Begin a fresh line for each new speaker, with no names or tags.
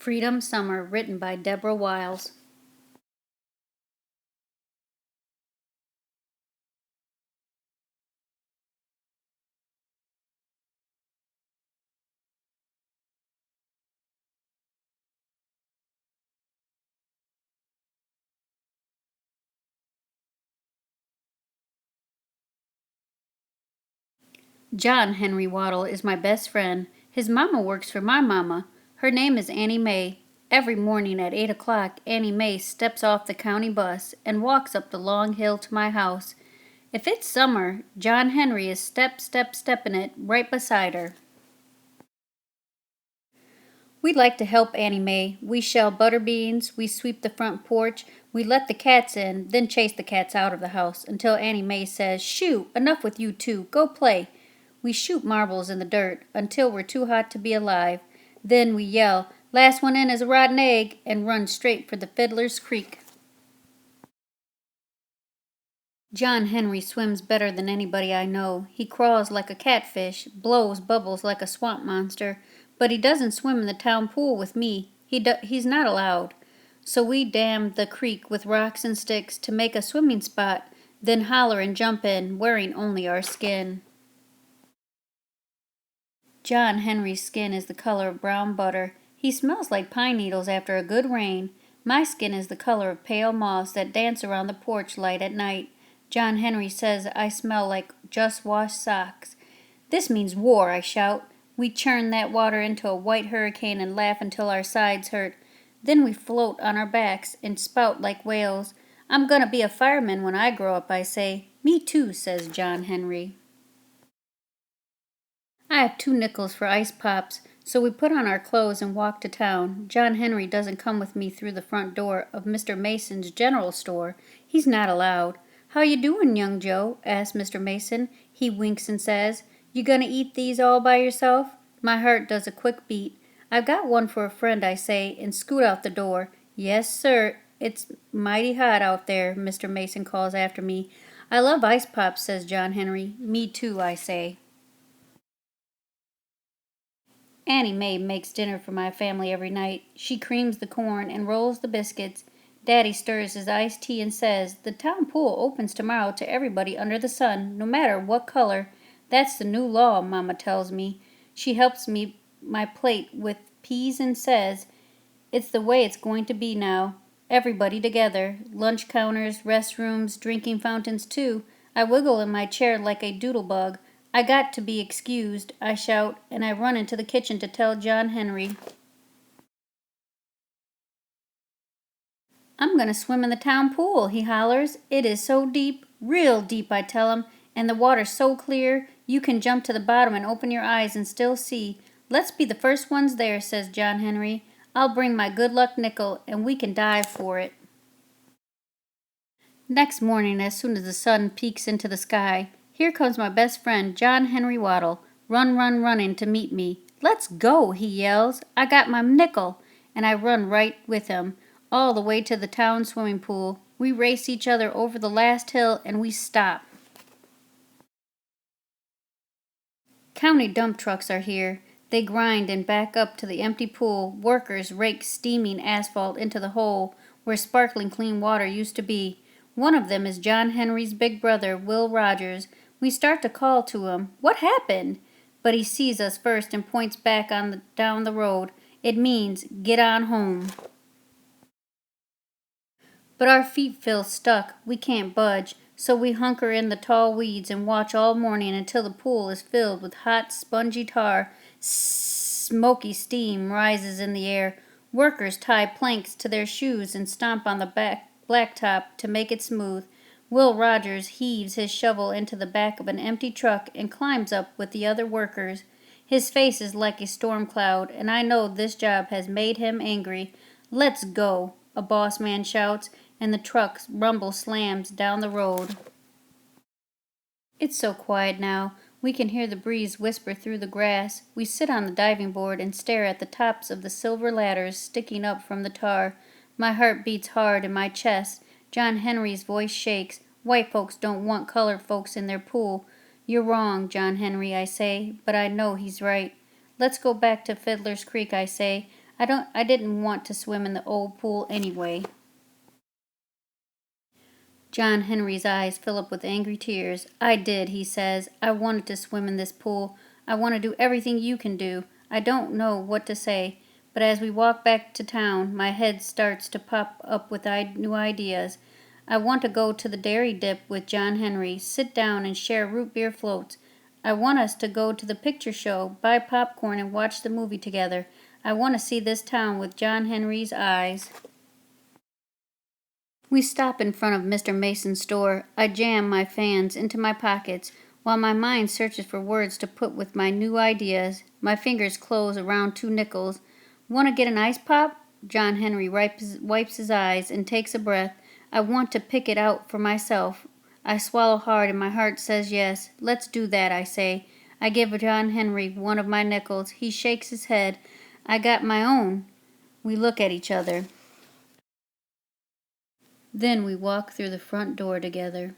Freedom Summer, written by Deborah Wiles. John Henry Waddle is my best friend. His mama works for my mama. Her name is Annie Mae. Every morning at 8 o'clock, Annie Mae steps off the county bus and walks up the long hill to my house. If it's summer, John Henry is stepping it right beside her. We like to help Annie Mae. We shell butter beans, we sweep the front porch, we let the cats in, then chase the cats out of the house until Annie Mae says, "Shoo, enough with you two, go play." We shoot marbles in the dirt until we're too hot to be alive. Then we yell, "Last one in is a rotten egg," and run straight for the Fiddler's Creek. John Henry swims better than anybody I know. He crawls like a catfish, blows bubbles like a swamp monster, but he doesn't swim in the town pool with me. He's not allowed. So we dam the creek with rocks and sticks to make a swimming spot, then holler and jump in, wearing only our skin. John Henry's skin is the color of brown butter. He smells like pine needles after a good rain. My skin is the color of pale moths that dance around the porch light at night. John Henry says I smell like just washed socks. "This means war," I shout. We churn that water into a white hurricane and laugh until our sides hurt. Then we float on our backs and spout like whales. "I'm gonna be a fireman when I grow up," I say. "Me too," says John Henry. I have 2 nickels for ice pops, so we put on our clothes and walk to town. John Henry doesn't come with me through the front door of Mr. Mason's general store. He's not allowed. "How you doin', young Joe?" asks Mr. Mason. He winks and says, "You gonna eat these all by yourself?" My heart does a quick beat. "I've got one for a friend," I say, and scoot out the door. "Yes, sir. It's mighty hot out there," Mr. Mason calls after me. "I love ice pops," says John Henry. "Me too," I say. Annie Mae makes dinner for my family every night. She creams the corn and rolls the biscuits. Daddy stirs his iced tea and says, "The town pool opens tomorrow to everybody under the sun, no matter what color. That's the new law," Mama tells me. She helps me my plate with peas and says, "It's the way it's going to be now. Everybody together. Lunch counters, restrooms, drinking fountains too." I wiggle in my chair like a doodle bug. "I got to be excused," I shout, and I run into the kitchen to tell John Henry. "I'm going to swim in the town pool," he hollers. "It is so deep, real deep," I tell him, "and the water's so clear you can jump to the bottom and open your eyes and still see." "Let's be the first ones there," says John Henry. "I'll bring my good luck nickel, and we can dive for it." Next morning, as soon as the sun peeks into the sky, here comes my best friend, John Henry Waddle, running to meet me. "Let's go," he yells. "I got my nickel," and I run right with him, all the way to the town swimming pool. We race each other over the last hill, and we stop. County dump trucks are here. They grind and back up to the empty pool. Workers rake steaming asphalt into the hole where sparkling clean water used to be. One of them is John Henry's big brother, Will Rogers. We start to call to him, "What happened?" But he sees us first and points back down the road. It means, "Get on home." But our feet feel stuck. We can't budge, so we hunker in the tall weeds and watch all morning until the pool is filled with hot, spongy tar. Smoky steam rises in the air. Workers tie planks to their shoes and stomp on the blacktop to make it smooth. Will Rogers heaves his shovel into the back of an empty truck and climbs up with the other workers. His face is like a storm cloud, and I know this job has made him angry. "Let's go," a boss man shouts, and the truck's rumble slams down the road. It's so quiet now. We can hear the breeze whisper through the grass. We sit on the diving board and stare at the tops of the silver ladders sticking up from the tar. My heart beats hard in my chest. John Henry's voice shakes. "White folks don't want colored folks in their pool." "You're wrong, John Henry," I say, but I know he's right. "Let's go back to Fiddler's Creek," I say. I didn't want to swim in the old pool anyway. John Henry's eyes fill up with angry tears. I did, he says. I wanted to swim in this pool. I want to do everything you can do. I don't know what to say, but as we walk back to town, my head starts to pop up with new ideas. I want to go to the Dairy Dip with John Henry, sit down and share root beer floats. I want us to go to the picture show, buy popcorn, and watch the movie together. I want to see this town with John Henry's eyes. We stop in front of Mr. Mason's store. I jam my fans into my pockets while my mind searches for words to put with my new ideas. My fingers close around 2 nickels. Want to get an ice pop? John Henry wipes his eyes and takes a breath. I want to pick it out for myself. I swallow hard and my heart says yes. Let's do that, I say. I give John Henry one of my nickels. He shakes his head. I got my own. We look at each other. Then we walk through the front door together.